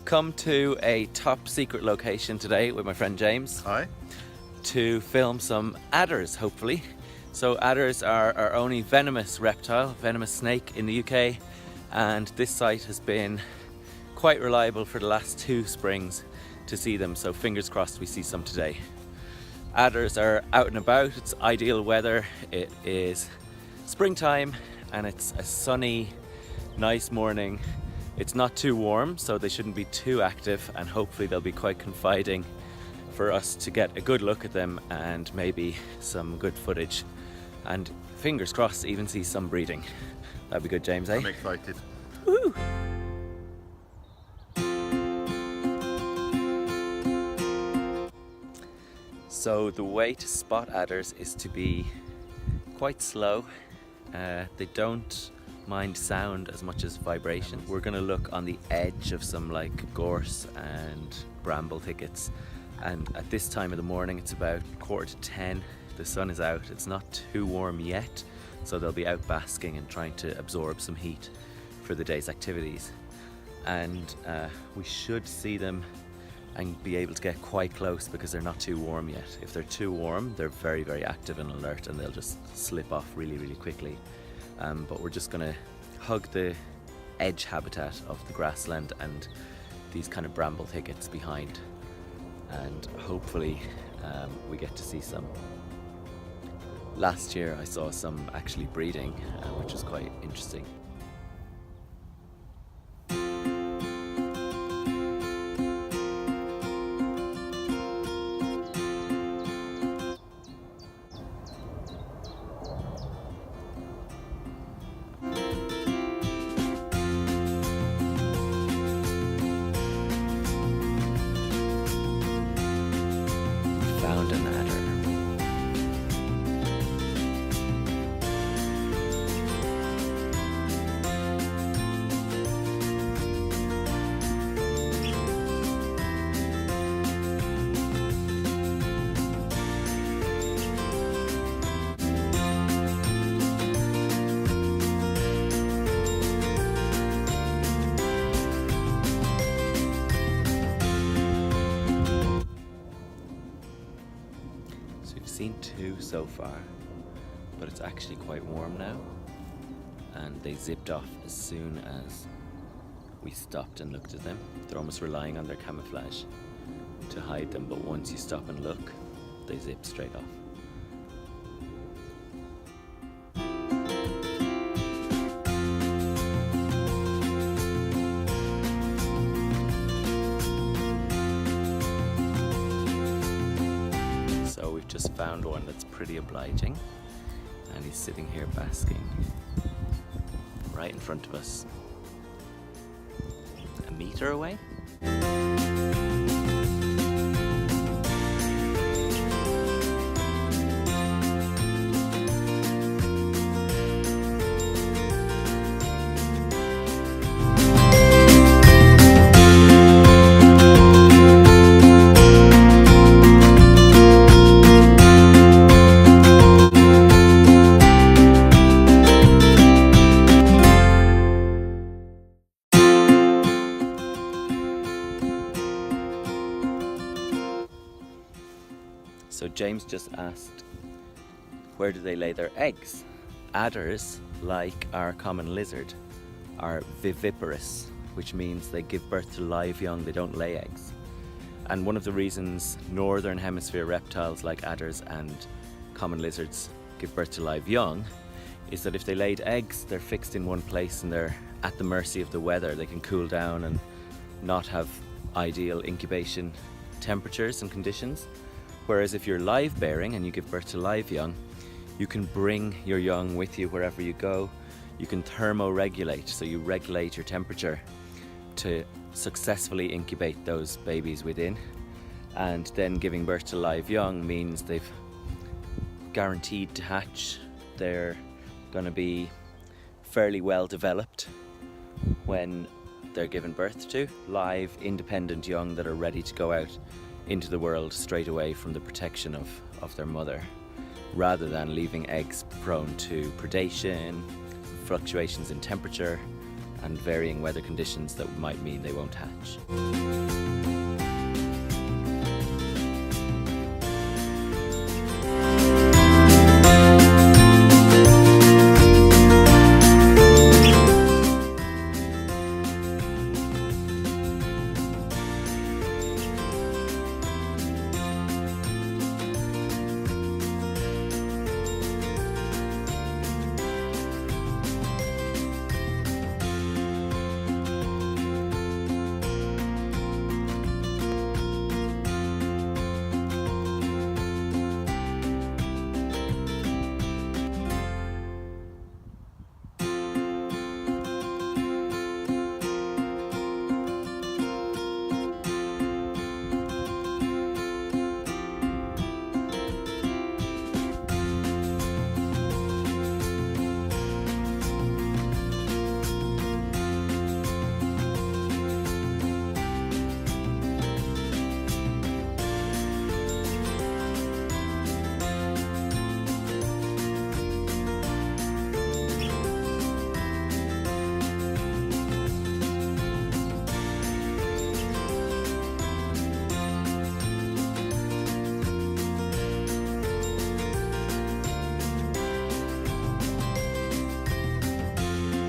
come to a top secret location today with my friend James. Hi. To film some adders, hopefully. So adders are our only venomous reptile, venomous snake in the UK, and this site has been quite reliable for the last 2 springs to see them, so fingers crossed we see some today. Adders are out and about, it's ideal weather, it is springtime and it's a sunny, nice morning. It's not too warm, so they shouldn't be too active, and hopefully they'll be quite confiding for us to get a good look at them and maybe some good footage. And fingers crossed, even see some breeding. That'd be good, James, eh? I'm excited. Woo! So the way to spot adders is to be quite slow. They don't mind sound as much as vibration. We're gonna look on the edge of some like gorse and bramble thickets, and at this time of the morning it's about 9:45. The sun is out, it's not too warm yet, so they'll be out basking and trying to absorb some heat for the day's activities. And we should see them and be able to get quite close because they're not too warm yet. If they're too warm, they're very, very active and alert, and they'll just slip off really, really quickly. But we're just gonna hug the edge habitat of the grassland and these kind of bramble thickets behind, and hopefully we get to see some. Last year I saw some actually breeding, which was quite interesting. Found an adder. So we've seen 2 so far, but it's actually quite warm now, and they zipped off as soon as we stopped and looked at them. They're almost relying on their camouflage to hide them, but once you stop and look, they zip straight off. So we've just found one that's pretty obliging, and he's sitting here basking right in front of us, a meter away. So James just asked, where do they lay their eggs? Adders, like our common lizard, are viviparous, which means they give birth to live young, they don't lay eggs. And one of the reasons northern hemisphere reptiles like adders and common lizards give birth to live young is that if they laid eggs, they're fixed in one place and they're at the mercy of the weather. They can cool down and not have ideal incubation temperatures and conditions. Whereas if you're live bearing and you give birth to live young, you can bring your young with you wherever you go. You can thermoregulate, so you regulate your temperature to successfully incubate those babies within. And then giving birth to live young means they've guaranteed to hatch. They're going to be fairly well developed when they're given birth to. Live, independent young that are ready to go out into the world straight away from the protection of their mother, rather than leaving eggs prone to predation, fluctuations in temperature, and varying weather conditions that might mean they won't hatch.